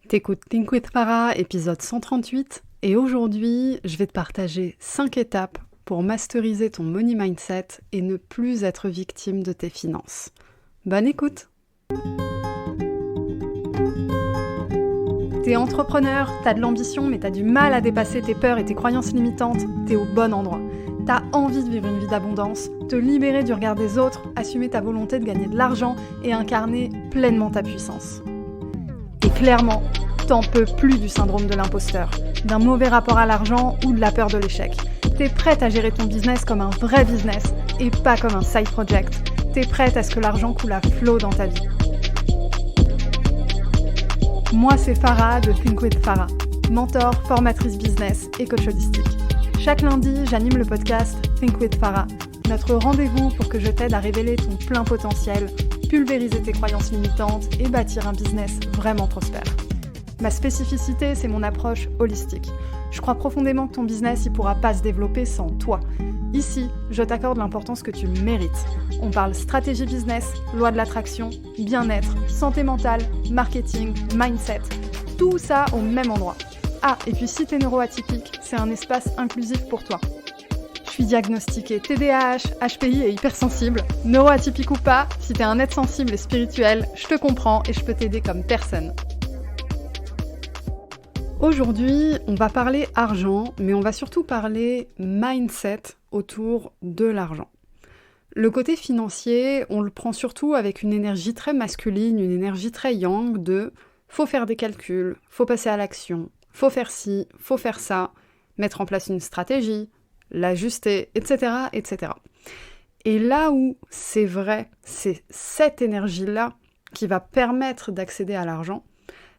T'écoutes Think with Farah, épisode 138, et aujourd'hui, je vais te partager 5 étapes pour masteriser ton money mindset et ne plus être victime de tes finances. Bonne écoute! T'es entrepreneur, t'as de l'ambition, mais t'as du mal à dépasser tes peurs et tes croyances limitantes, t'es au bon endroit. T'as envie de vivre une vie d'abondance, te libérer du regard des autres, assumer ta volonté de gagner de l'argent et incarner pleinement ta puissance. Et clairement, t'en peux plus du syndrome de l'imposteur, d'un mauvais rapport à l'argent ou de la peur de l'échec. T'es prête à gérer ton business comme un vrai business et pas comme un side project. T'es prête à ce que l'argent coule à flot dans ta vie. Moi, c'est Farah de Think with Farah, mentor, formatrice business et coach holistique. Chaque lundi, j'anime le podcast Think with Farah, notre rendez-vous pour que je t'aide à révéler ton plein potentiel, pulvériser tes croyances limitantes et bâtir un business vraiment prospère. Ma spécificité, c'est mon approche holistique. Je crois profondément que ton business ne pourra pas se développer sans toi. Ici, je t'accorde l'importance que tu mérites. On parle stratégie business, loi de l'attraction, bien-être, santé mentale, marketing, mindset. Tout ça au même endroit. Ah, et puis si t'es neuroatypique, c'est un espace inclusif pour toi. Je suis diagnostiquée TDAH, HPI et hypersensible. Neuroatypique ou pas, si t'es un être sensible et spirituel, je te comprends et je peux t'aider comme personne. Aujourd'hui, on va parler argent, mais on va surtout parler mindset autour de l'argent. Le côté financier, on le prend surtout avec une énergie très masculine, une énergie très yang de « faut faire des calculs, faut passer à l'action, faut faire ci, faut faire ça, mettre en place une stratégie, l'ajuster, etc., etc. » Et là où c'est vrai, c'est cette énergie-là qui va permettre d'accéder à l'argent,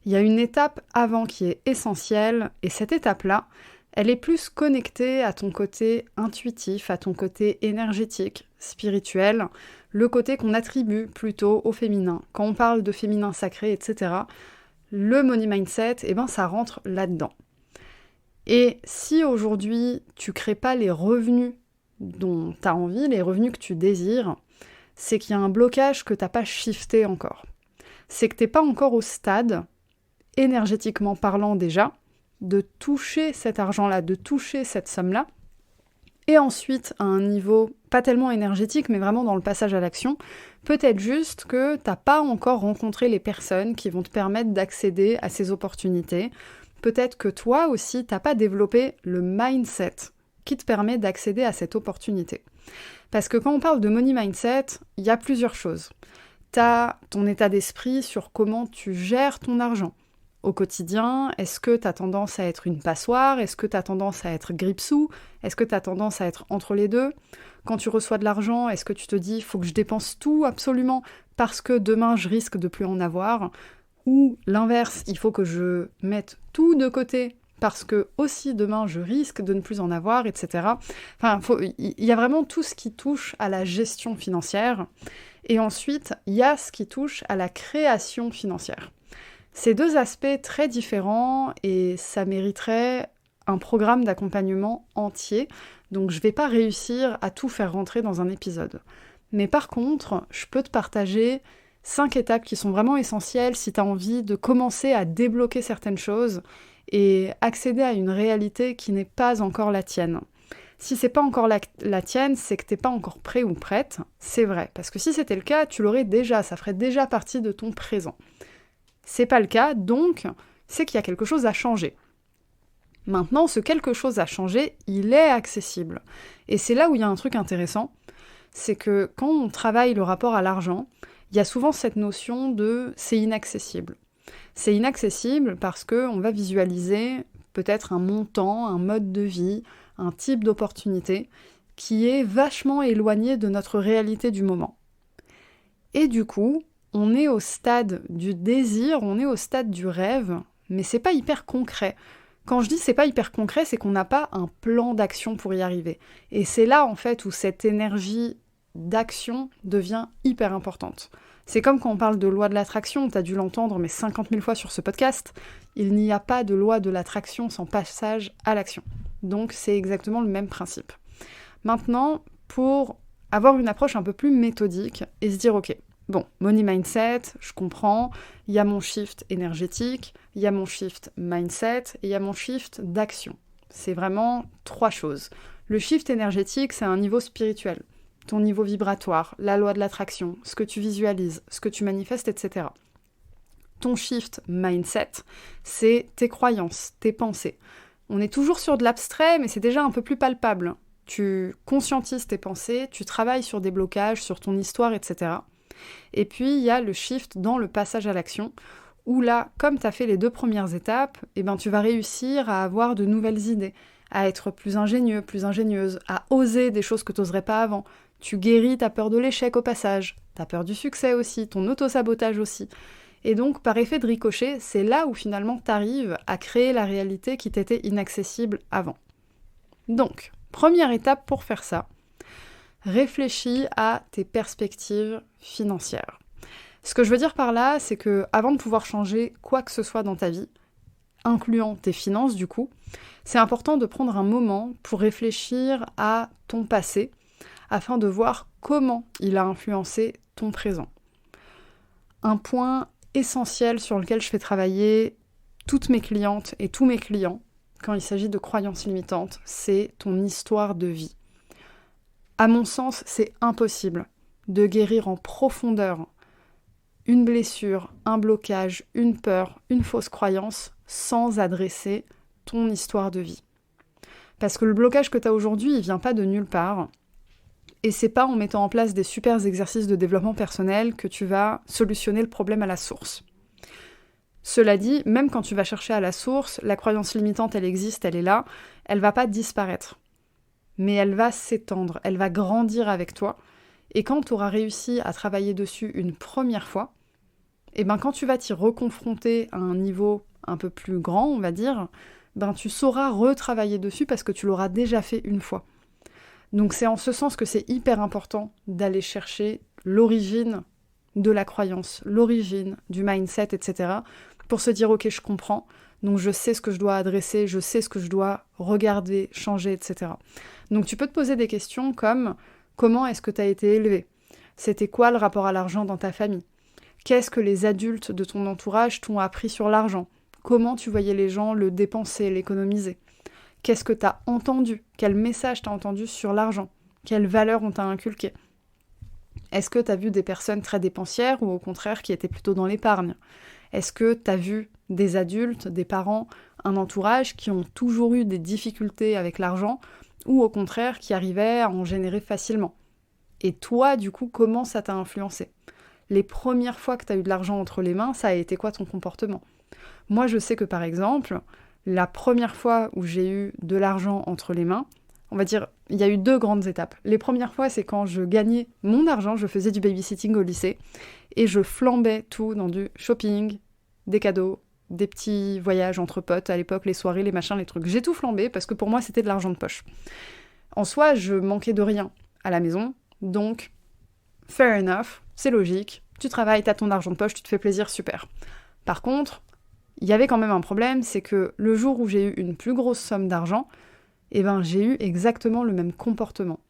il y a une étape avant qui est essentielle, et cette étape-là, elle est plus connectée à ton côté intuitif, à ton côté énergétique, spirituel, le côté qu'on attribue plutôt au féminin. Quand on parle de féminin sacré, etc., le money mindset, ça rentre là-dedans. Et si aujourd'hui, tu crées pas les revenus dont tu as envie, les revenus que tu désires, c'est qu'il y a un blocage que tu n'as pas shifté encore. C'est que tu n'es pas encore au stade, énergétiquement parlant déjà, de toucher cet argent-là, de toucher cette somme-là, et ensuite à un niveau pas tellement énergétique, mais vraiment dans le passage à l'action, peut-être juste que t'as pas encore rencontré les personnes qui vont te permettre d'accéder à ces opportunités, peut-être que toi aussi t'as pas développé le mindset qui te permet d'accéder à cette opportunité. Parce que quand on parle de money mindset, il y a plusieurs choses. T'as ton état d'esprit sur comment tu gères ton argent. Au quotidien, est-ce que tu as tendance à être une passoire? Est-ce que tu as tendance à être grippe-sous? Est-ce que tu as tendance à être entre les deux? Quand tu reçois de l'argent, est-ce que tu te dis « faut que je dépense tout absolument parce que demain je risque de plus en avoir » ou l'inverse, il faut que je mette tout de côté parce que aussi demain je risque de ne plus en avoir, etc. Il y a vraiment tout ce qui touche à la gestion financière et ensuite il y a ce qui touche à la création financière. C'est deux aspects très différents et ça mériterait un programme d'accompagnement entier, donc je ne vais pas réussir à tout faire rentrer dans un épisode. Mais par contre, je peux te partager 5 étapes qui sont vraiment essentielles si tu as envie de commencer à débloquer certaines choses et accéder à une réalité qui n'est pas encore la tienne. Si c'est pas encore la tienne, c'est que t'es pas encore prêt ou prête, c'est vrai. Parce que si c'était le cas, tu l'aurais déjà, ça ferait déjà partie de ton présent. C'est pas le cas, donc c'est qu'il y a quelque chose à changer. Maintenant, ce quelque chose à changer, il est accessible. Et c'est là où il y a un truc intéressant, c'est que quand on travaille le rapport à l'argent, il y a souvent cette notion de « c'est inaccessible ». C'est inaccessible parce qu'on va visualiser peut-être un montant, un mode de vie, un type d'opportunité qui est vachement éloigné de notre réalité du moment. Et du coup, on est au stade du désir, on est au stade du rêve, mais c'est pas hyper concret. Quand je dis c'est pas hyper concret, c'est qu'on n'a pas un plan d'action pour y arriver. Et c'est là, en fait, où cette énergie d'action devient hyper importante. C'est comme quand on parle de loi de l'attraction, t'as dû l'entendre mais 50 000 fois sur ce podcast, il n'y a pas de loi de l'attraction sans passage à l'action. Donc c'est exactement le même principe. Maintenant, pour avoir une approche un peu plus méthodique et se dire ok, bon, money mindset, je comprends, il y a mon shift énergétique, il y a mon shift mindset et il y a mon shift d'action. C'est vraiment 3 choses. Le shift énergétique, c'est un niveau spirituel, ton niveau vibratoire, la loi de l'attraction, ce que tu visualises, ce que tu manifestes, etc. Ton shift mindset, c'est tes croyances, tes pensées. On est toujours sur de l'abstrait, mais c'est déjà un peu plus palpable. Tu conscientises tes pensées, tu travailles sur des blocages, sur ton histoire, etc. Et puis, il y a le shift dans le passage à l'action, où là, comme tu as fait les 2 premières étapes, tu vas réussir à avoir de nouvelles idées, à être plus ingénieux, plus ingénieuse, à oser des choses que tu n'oserais pas avant. Tu guéris ta peur de l'échec au passage, ta peur du succès aussi, ton auto-sabotage aussi. Et donc, par effet de ricochet, c'est là où finalement tu arrives à créer la réalité qui t'était inaccessible avant. Donc, première étape pour faire ça, réfléchis à tes perspectives financières. Ce que je veux dire par là, c'est que avant de pouvoir changer quoi que ce soit dans ta vie, incluant tes finances du coup, c'est important de prendre un moment pour réfléchir à ton passé, afin de voir comment il a influencé ton présent. Un point essentiel sur lequel je fais travailler toutes mes clientes et tous mes clients, quand il s'agit de croyances limitantes, c'est ton histoire de vie. À mon sens, c'est impossible de guérir en profondeur une blessure, un blocage, une peur, une fausse croyance sans adresser ton histoire de vie. Parce que le blocage que tu as aujourd'hui, il vient pas de nulle part. Et c'est pas en mettant en place des super exercices de développement personnel que tu vas solutionner le problème à la source. Cela dit, même quand tu vas chercher à la source, la croyance limitante, elle existe, elle est là, elle va pas disparaître. Mais elle va s'étendre, elle va grandir avec toi. Et quand tu auras réussi à travailler dessus une première fois, quand tu vas t'y reconfronter à un niveau un peu plus grand, on va dire, tu sauras retravailler dessus parce que tu l'auras déjà fait une fois. Donc c'est en ce sens que c'est hyper important d'aller chercher l'origine de la croyance, l'origine du mindset, etc. pour se dire « Ok, je comprends, donc je sais ce que je dois adresser, je sais ce que je dois regarder, changer, etc. » Donc tu peux te poser des questions comme « Comment est-ce que tu as été élevé ? C'était quoi le rapport à l'argent dans ta famille ? Qu'est-ce que les adultes de ton entourage t'ont appris sur l'argent ? Comment tu voyais les gens le dépenser, l'économiser ? Qu'est-ce que tu as entendu ? Quel message tu as entendu sur l'argent ? Quelles valeurs on t'a inculquées ? Est-ce que tu as vu des personnes très dépensières ou au contraire qui étaient plutôt dans l'épargne ? Est-ce que tu as vu des adultes, des parents, un entourage qui ont toujours eu des difficultés avec l'argent ou au contraire qui arrivaient à en générer facilement ? Et toi, du coup, comment ça t'a influencé ? Les premières fois que tu as eu de l'argent entre les mains, ça a été quoi ton comportement ? Moi, je sais que par exemple, la première fois où j'ai eu de l'argent entre les mains, on va dire, il y a eu 2 grandes étapes. Les premières fois, c'est quand je gagnais mon argent, je faisais du babysitting au lycée, et je flambais tout dans du shopping, des cadeaux, des petits voyages entre potes, à l'époque, les soirées, les machins, les trucs. J'ai tout flambé parce que pour moi, c'était de l'argent de poche. En soi, je manquais de rien à la maison, donc, fair enough, c'est logique, tu travailles, t'as ton argent de poche, tu te fais plaisir, super. Par contre, il y avait quand même un problème, c'est que le jour où j'ai eu une plus grosse somme d'argent, j'ai eu exactement le même comportement.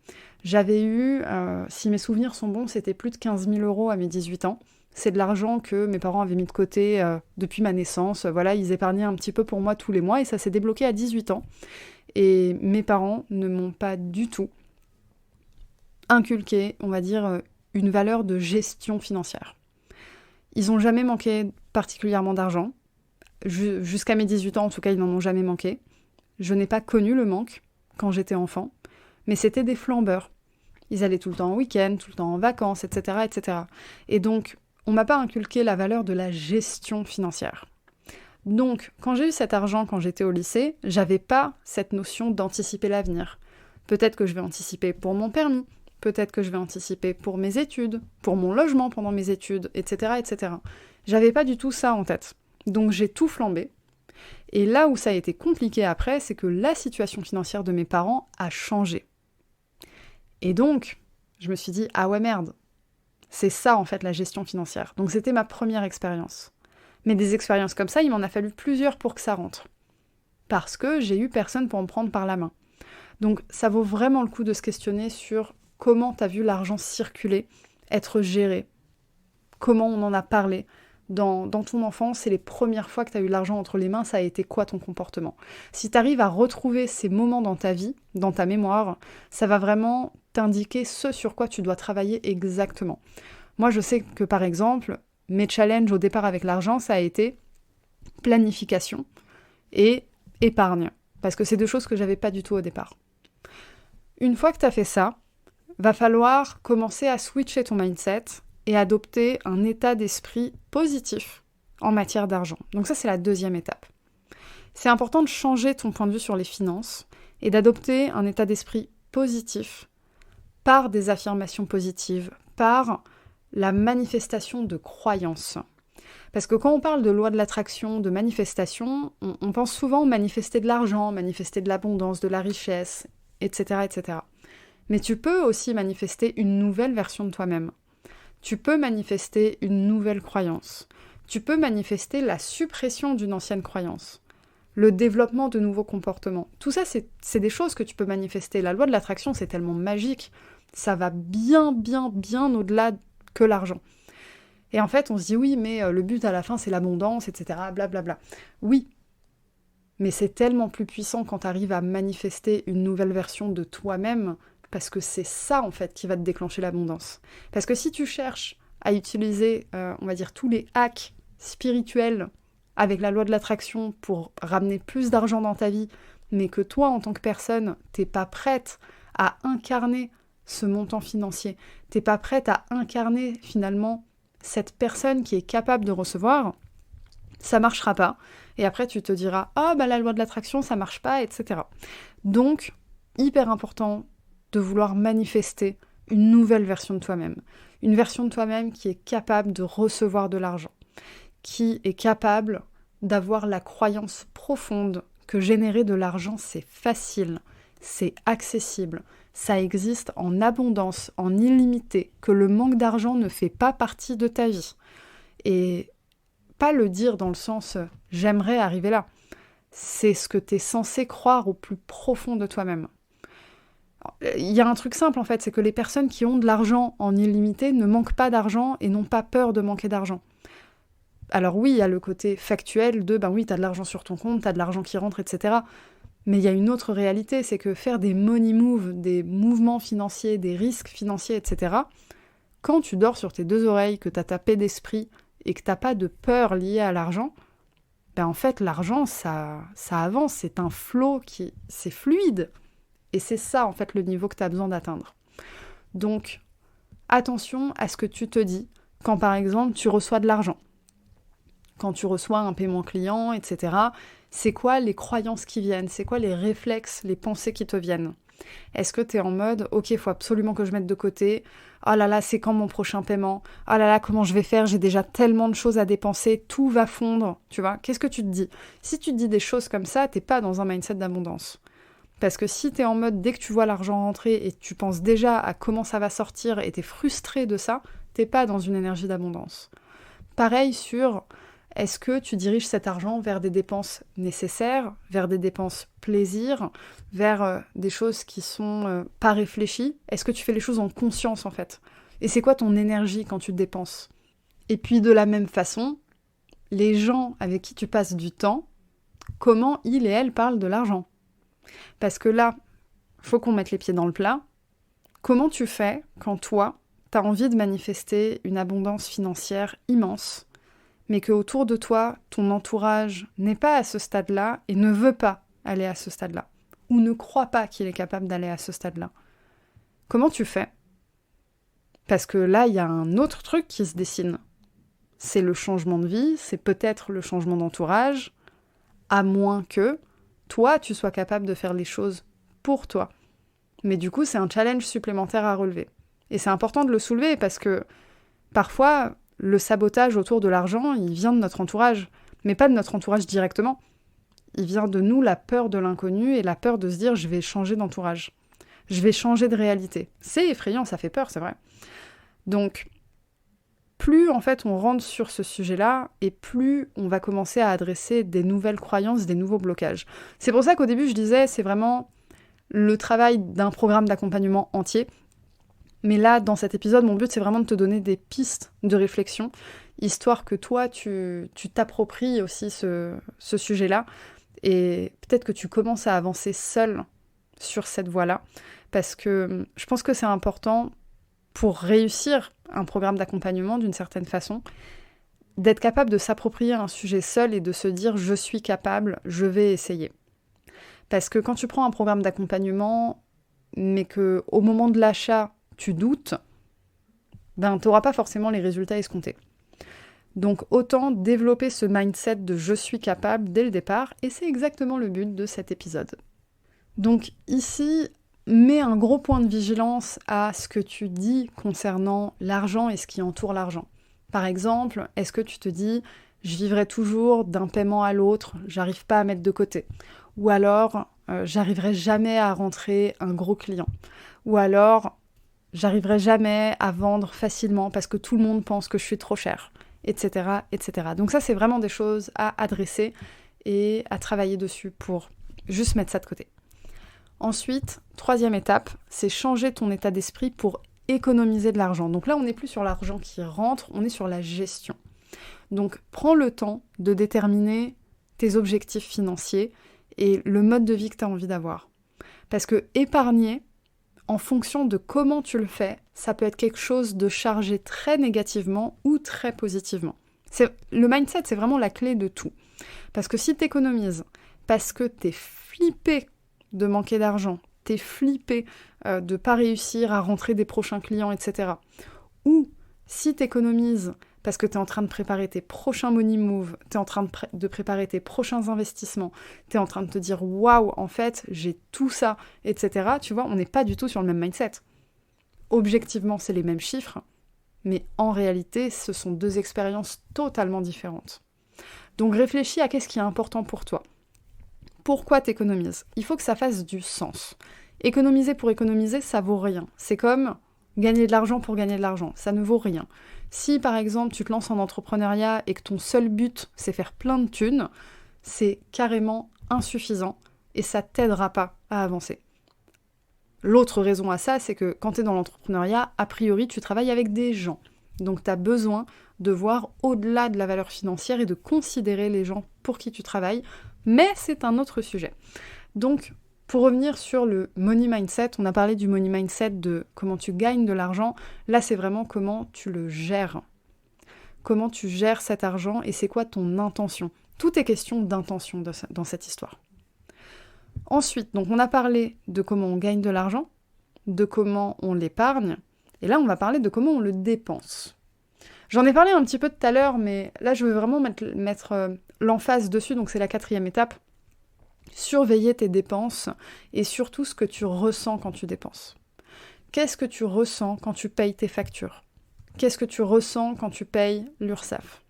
J'avais eu, si mes souvenirs sont bons, c'était plus de 15 000 € à mes 18 ans. C'est de l'argent que mes parents avaient mis de côté depuis ma naissance. Voilà, ils épargnaient un petit peu pour moi tous les mois et ça s'est débloqué à 18 ans. Et mes parents ne m'ont pas du tout inculqué, on va dire, une valeur de gestion financière. Ils n'ont jamais manqué particulièrement d'argent. Jusqu'à mes 18 ans, en tout cas, ils n'en ont jamais manqué. Je n'ai pas connu le manque quand j'étais enfant, mais c'était des flambeurs. Ils allaient tout le temps en week-end, tout le temps en vacances, etc., etc. Et donc, on m'a pas inculqué la valeur de la gestion financière. Donc, quand j'ai eu cet argent quand j'étais au lycée, j'avais pas cette notion d'anticiper l'avenir. Peut-être que je vais anticiper pour mon permis, peut-être que je vais anticiper pour mes études, pour mon logement pendant mes études, etc., etc. J'avais pas du tout ça en tête. Donc j'ai tout flambé. Et là où ça a été compliqué après, c'est que la situation financière de mes parents a changé. Et donc, je me suis dit, ah ouais merde, c'est ça en fait la gestion financière. Donc c'était ma première expérience. Mais des expériences comme ça, il m'en a fallu plusieurs pour que ça rentre. Parce que j'ai eu personne pour me prendre par la main. Donc ça vaut vraiment le coup de se questionner sur comment t'as vu l'argent circuler, être géré, comment on en a parlé, dans ton enfance et les premières fois que tu as eu l'argent entre les mains, ça a été quoi ton comportement? Si tu arrives à retrouver ces moments dans ta vie, dans ta mémoire, ça va vraiment t'indiquer ce sur quoi tu dois travailler exactement. Moi, je sais que par exemple, mes challenges au départ avec l'argent, ça a été planification et épargne. Parce que c'est deux choses que j'avais pas du tout au départ. Une fois que tu as fait ça, va falloir commencer à switcher ton mindset et adopter un état d'esprit positif en matière d'argent. Donc ça, c'est la deuxième étape. C'est important de changer ton point de vue sur les finances et d'adopter un état d'esprit positif par des affirmations positives, par la manifestation de croyances. Parce que quand on parle de loi de l'attraction, de manifestation, on pense souvent manifester de l'argent, manifester de l'abondance, de la richesse, etc., etc. Mais tu peux aussi manifester une nouvelle version de toi-même. Tu peux manifester une nouvelle croyance. Tu peux manifester la suppression d'une ancienne croyance. Le développement de nouveaux comportements. Tout ça, c'est des choses que tu peux manifester. La loi de l'attraction, c'est tellement magique. Ça va bien, bien, bien au-delà que l'argent. Et en fait, on se dit, oui, mais le but à la fin, c'est l'abondance, etc., blablabla. Oui, mais c'est tellement plus puissant quand tu arrives à manifester une nouvelle version de toi-même, parce que c'est ça, en fait, qui va te déclencher l'abondance. Parce que si tu cherches à utiliser, on va dire, tous les hacks spirituels avec la loi de l'attraction pour ramener plus d'argent dans ta vie, mais que toi, en tant que personne, t'es pas prête à incarner ce montant financier, t'es pas prête à incarner, finalement, cette personne qui est capable de recevoir, ça marchera pas. Et après, tu te diras « Ah, bah la loi de l'attraction, ça marche pas, etc. » Donc, hyper important de vouloir manifester une nouvelle version de toi-même. Une version de toi-même qui est capable de recevoir de l'argent, qui est capable d'avoir la croyance profonde que générer de l'argent, c'est facile, c'est accessible, ça existe en abondance, en illimité, que le manque d'argent ne fait pas partie de ta vie. Et pas le dire dans le sens « j'aimerais arriver là ». C'est ce que tu es censé croire au plus profond de toi-même. Il y a un truc simple en fait, c'est que les personnes qui ont de l'argent en illimité ne manquent pas d'argent et n'ont pas peur de manquer d'argent. Alors oui, il y a le côté factuel de « ben oui, t'as de l'argent sur ton compte, t'as de l'argent qui rentre, etc. » Mais il y a une autre réalité, c'est que faire des money moves, des mouvements financiers, des risques financiers, etc., quand tu dors sur tes deux oreilles, que t'as ta paix d'esprit et que t'as pas de peur liée à l'argent, ben en fait, l'argent, ça avance, c'est un flow c'est fluide. Et c'est ça, en fait, le niveau que tu as besoin d'atteindre. Donc, attention à ce que tu te dis quand, par exemple, tu reçois de l'argent. Quand tu reçois un paiement client, etc. C'est quoi les croyances qui viennent? C'est quoi les réflexes, les pensées qui te viennent? Est-ce que tu es en mode « Ok, il faut absolument que je mette de côté. Oh là là, c'est quand mon prochain paiement? Oh là là, comment je vais faire? J'ai déjà tellement de choses à dépenser. Tout va fondre. » Tu vois? Qu'est-ce que tu te dis? Si tu te dis des choses comme ça, t'es pas dans un mindset d'abondance. Parce que si t'es en mode, dès que tu vois l'argent rentrer et tu penses déjà à comment ça va sortir et t'es frustré de ça, t'es pas dans une énergie d'abondance. Pareil sur, est-ce que tu diriges cet argent vers des dépenses nécessaires, vers des dépenses plaisir, vers des choses qui sont pas réfléchies? Est-ce que tu fais les choses en conscience en fait? Et c'est quoi ton énergie quand tu te dépenses? Et puis de la même façon, les gens avec qui tu passes du temps, comment ils et elles parlent de l'argent? Parce que là, faut qu'on mette les pieds dans le plat. Comment tu fais quand toi, t'as envie de manifester une abondance financière immense, mais que autour de toi, ton entourage n'est pas à ce stade-là et ne veut pas aller à ce stade-là, ou ne croit pas qu'il est capable d'aller à ce stade-là? Comment tu fais? Parce que là, il y a un autre truc qui se dessine. C'est le changement de vie, c'est peut-être le changement d'entourage, à moins que toi, tu sois capable de faire les choses pour toi. Mais du coup, c'est un challenge supplémentaire à relever. Et c'est important de le soulever parce que parfois, le sabotage autour de l'argent, il vient de notre entourage, mais pas de notre entourage directement. Il vient de nous, la peur de l'inconnu et la peur de se dire « je vais changer d'entourage, je vais changer de réalité ». C'est effrayant, ça fait peur, c'est vrai. Donc, plus en fait on rentre sur ce sujet-là, et plus on va commencer à adresser des nouvelles croyances, des nouveaux blocages. C'est pour ça qu'au début je disais, c'est vraiment le travail d'un programme d'accompagnement entier. Mais là, dans cet épisode, mon but c'est vraiment de te donner des pistes de réflexion. histoire que toi, tu t'appropries aussi ce sujet-là, et peut-être que tu commences à avancer seul sur cette voie-là, parce que je pense que c'est important pour réussir un programme d'accompagnement d'une certaine façon, d'être capable de s'approprier un sujet seul et de se dire « je suis capable, je vais essayer ». Parce que quand tu prends un programme d'accompagnement, mais qu'au moment de l'achat, tu doutes, ben, tu n'auras pas forcément les résultats escomptés. Donc autant développer ce mindset de « je suis capable » dès le départ, et c'est exactement le but de cet épisode. Donc ici, mets un gros point de vigilance à ce que tu dis concernant l'argent et ce qui entoure l'argent. Par exemple, est-ce que tu te dis « je vivrai toujours d'un paiement à l'autre, j'arrive pas à mettre de côté » ou alors « j'arriverai jamais à rentrer un gros client » ou alors « j'arriverai jamais à vendre facilement parce que tout le monde pense que je suis trop chère » etc., etc. Donc ça, c'est vraiment des choses à adresser et à travailler dessus pour juste mettre ça de côté. Ensuite, troisième étape, c'est changer ton état d'esprit pour économiser de l'argent. Donc là, on n'est plus sur l'argent qui rentre, on est sur la gestion. Donc prends le temps de déterminer tes objectifs financiers et le mode de vie que tu as envie d'avoir. Parce que épargner, en fonction de comment tu le fais, ça peut être quelque chose de chargé très négativement ou très positivement. Le mindset, c'est vraiment la clé de tout. Parce que si tu économises, parce que tu es flippé de manquer d'argent, tu es flippé de ne pas réussir à rentrer des prochains clients, etc. Ou si tu économises parce que tu es en train de préparer tes prochains money moves, tu es en train de préparer tes prochains investissements, tu es en train de te dire « waouh, en fait, j'ai tout ça, etc. » Tu vois, on n'est pas du tout sur le même mindset. Objectivement, c'est les mêmes chiffres, mais en réalité, ce sont deux expériences totalement différentes. Donc réfléchis à qu'est-ce qui est important pour toi. Pourquoi tu économises ? Il faut que ça fasse du sens. Économiser pour économiser, ça vaut rien. C'est comme gagner de l'argent pour gagner de l'argent. Ça ne vaut rien. Si, par exemple, tu te lances en entrepreneuriat et que ton seul but, c'est faire plein de thunes, c'est carrément insuffisant et ça t'aidera pas à avancer. L'autre raison à ça, c'est que quand tu es dans l'entrepreneuriat, a priori, tu travailles avec des gens. Donc, tu as besoin de voir au-delà de la valeur financière et de considérer les gens pour qui tu travailles. Mais c'est un autre sujet. Donc, pour revenir sur le money mindset, on a parlé du money mindset de comment tu gagnes de l'argent. Là, c'est vraiment comment tu le gères. Comment tu gères cet argent et c'est quoi ton intention. Tout est question d'intention dans cette histoire. Ensuite, donc on a parlé de comment on gagne de l'argent, de comment on l'épargne, et là, on va parler de comment on le dépense. J'en ai parlé un petit peu tout à l'heure, mais là, je veux vraiment mettre l'emphase dessus, donc c'est la 4e étape. Surveiller tes dépenses et surtout ce que tu ressens quand tu dépenses. Qu'est-ce que tu ressens quand tu payes tes factures ? Qu'est-ce que tu ressens quand tu payes l'URSSAF ?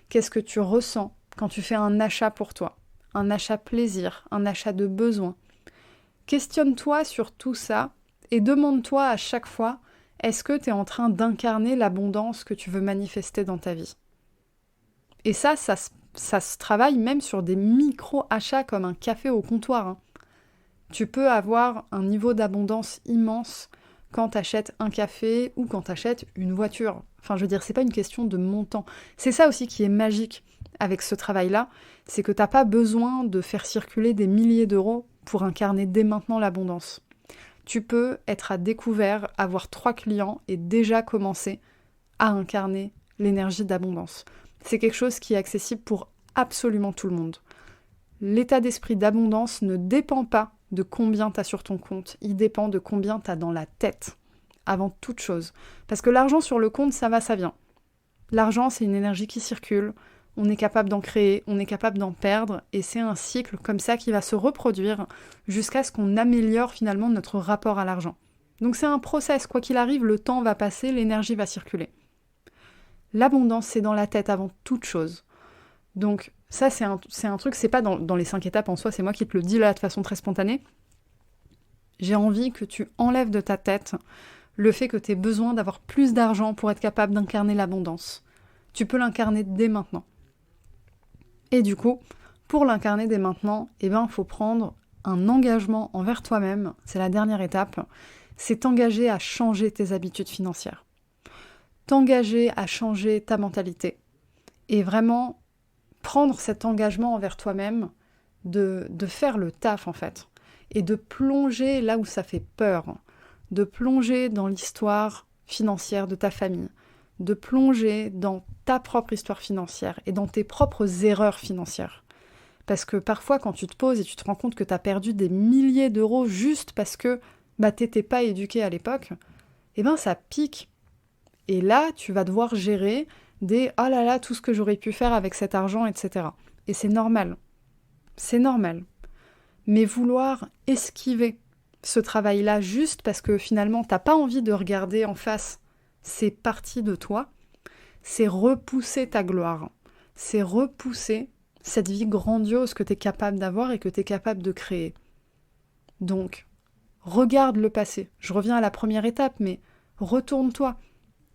Qu'est-ce que tu ressens quand tu fais un achat pour toi ? Un achat plaisir, un achat de besoin ? Questionne-toi sur tout ça et demande-toi à chaque fois, est-ce que tu es en train d'incarner l'abondance que tu veux manifester dans ta vie ? Et ça se travaille même sur des micro-achats comme un café au comptoir. Hein. Tu peux avoir un niveau d'abondance immense quand tu achètes un café ou quand tu achètes une voiture. Enfin, je veux dire, c'est pas une question de montant. C'est ça aussi qui est magique avec ce travail-là, c'est que t'as pas besoin de faire circuler des milliers d'euros pour incarner dès maintenant l'abondance. Tu peux être à découvert, avoir 3 clients et déjà commencer à incarner l'énergie d'abondance. C'est quelque chose qui est accessible pour absolument tout le monde. L'état d'esprit d'abondance ne dépend pas de combien tu as sur ton compte, il dépend de combien tu as dans la tête, avant toute chose. Parce que l'argent sur le compte, ça va, ça vient. L'argent, c'est une énergie qui circule, on est capable d'en créer, on est capable d'en perdre, et c'est un cycle comme ça qui va se reproduire jusqu'à ce qu'on améliore finalement notre rapport à l'argent. Donc c'est un process, quoi qu'il arrive, le temps va passer, l'énergie va circuler. L'abondance, c'est dans la tête avant toute chose. Donc ça, c'est un truc, c'est pas dans les 5 étapes en soi, c'est moi qui te le dis là de façon très spontanée. J'ai envie que tu enlèves de ta tête le fait que tu aies besoin d'avoir plus d'argent pour être capable d'incarner l'abondance. Tu peux l'incarner dès maintenant. Et du coup, pour l'incarner dès maintenant, il faut prendre un engagement envers toi-même, c'est la dernière étape, c'est t'engager à changer tes habitudes financières. T'engager à changer ta mentalité. et vraiment prendre cet engagement envers toi-même de faire le taf en fait, et de plonger là où ça fait peur, de plonger dans l'histoire financière de ta famille, de plonger dans ta propre histoire financière et dans tes propres erreurs financières. Parce que parfois, quand tu te poses et tu te rends compte que tu as perdu des milliers d'euros juste parce que t'étais pas éduqué à l'époque, ça pique. Et là, tu vas devoir gérer des « oh là là, tout ce que j'aurais pu faire avec cet argent, etc. » Et c'est normal. C'est normal. Mais vouloir esquiver ce travail-là juste parce que finalement, t'as pas envie de regarder en face ces parties de toi, c'est repousser ta gloire. C'est repousser cette vie grandiose que tu es capable d'avoir et que tu es capable de créer. Donc, regarde le passé. Je reviens à la première étape, mais retourne-toi.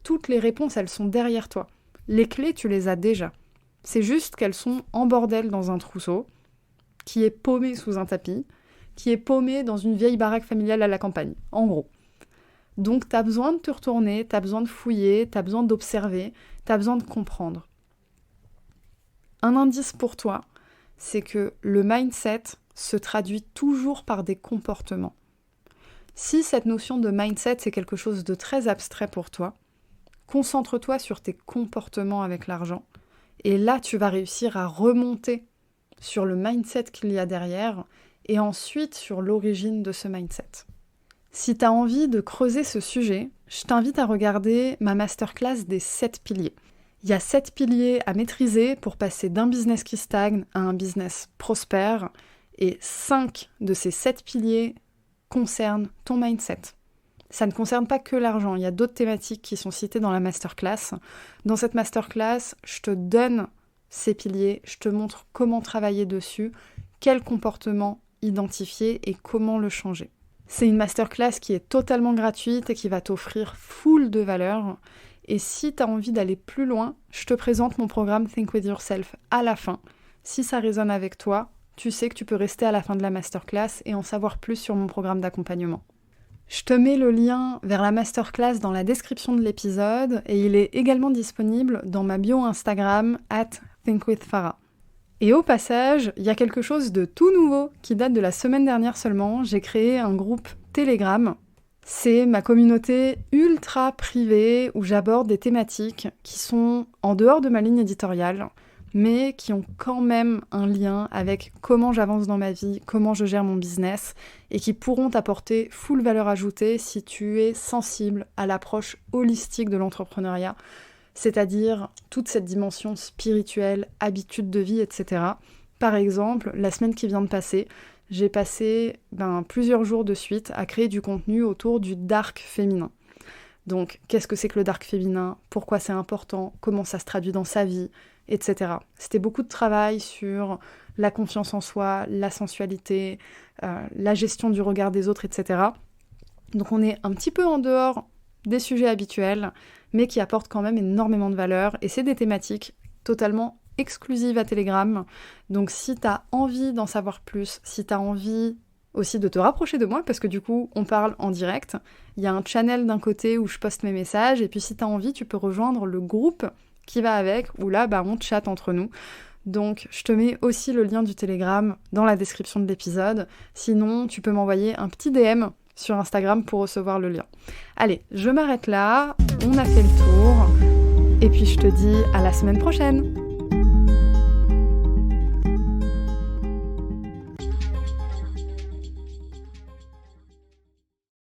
Toutes les réponses, elles sont derrière toi. Les clés, tu les as déjà. C'est juste qu'elles sont en bordel dans un trousseau, qui est paumé sous un tapis, qui est paumé dans une vieille baraque familiale à la campagne, en gros. Donc, tu as besoin de te retourner, tu as besoin de fouiller, tu as besoin d'observer, tu as besoin de comprendre. Un indice pour toi, c'est que le mindset se traduit toujours par des comportements. Si cette notion de mindset, c'est quelque chose de très abstrait pour toi, concentre-toi sur tes comportements avec l'argent, et là, tu vas réussir à remonter sur le mindset qu'il y a derrière, et ensuite sur l'origine de ce mindset. Si tu as envie de creuser ce sujet, je t'invite à regarder ma masterclass des 7 piliers. Il y a 7 piliers à maîtriser pour passer d'un business qui stagne à un business prospère, et 5 de ces 7 piliers concernent ton mindset. Ça ne concerne pas que l'argent, il y a d'autres thématiques qui sont citées dans la masterclass. Dans cette masterclass, je te donne ces piliers, je te montre comment travailler dessus, quel comportement identifier et comment le changer. C'est une masterclass qui est totalement gratuite et qui va t'offrir full de valeur. Et si tu as envie d'aller plus loin, je te présente mon programme Think With Yourself à la fin. Si ça résonne avec toi, tu sais que tu peux rester à la fin de la masterclass et en savoir plus sur mon programme d'accompagnement. Je te mets le lien vers la masterclass dans la description de l'épisode et il est également disponible dans ma bio Instagram @thinkwithfarah. Et au passage, il y a quelque chose de tout nouveau qui date de la semaine dernière seulement. J'ai créé un groupe Telegram. C'est ma communauté ultra privée où j'aborde des thématiques qui sont en dehors de ma ligne éditoriale, mais qui ont quand même un lien avec comment j'avance dans ma vie, comment je gère mon business, et qui pourront t'apporter full valeur ajoutée si tu es sensible à l'approche holistique de l'entrepreneuriat, c'est-à-dire toute cette dimension spirituelle, habitude de vie, etc. Par exemple, la semaine qui vient de passer, j'ai passé plusieurs jours de suite à créer du contenu autour du dark féminin. Donc, qu'est-ce que c'est que le dark féminin ? Pourquoi c'est important ? Comment ça se traduit dans sa vie ? Etc. C'était beaucoup de travail sur la confiance en soi, la sensualité, la gestion du regard des autres, etc. Donc on est un petit peu en dehors des sujets habituels, mais qui apportent quand même énormément de valeur. Et c'est des thématiques totalement exclusives à Telegram. Donc si tu as envie d'en savoir plus, si tu as envie aussi de te rapprocher de moi, parce que du coup, on parle en direct, il y a un channel d'un côté où je poste mes messages, et puis si tu as envie, tu peux rejoindre le groupe qui va avec, où là, on chatte entre nous. Donc, je te mets aussi le lien du Telegram dans la description de l'épisode. Sinon, tu peux m'envoyer un petit DM sur Instagram pour recevoir le lien. Allez, je m'arrête là, on a fait le tour, et puis je te dis à la semaine prochaine.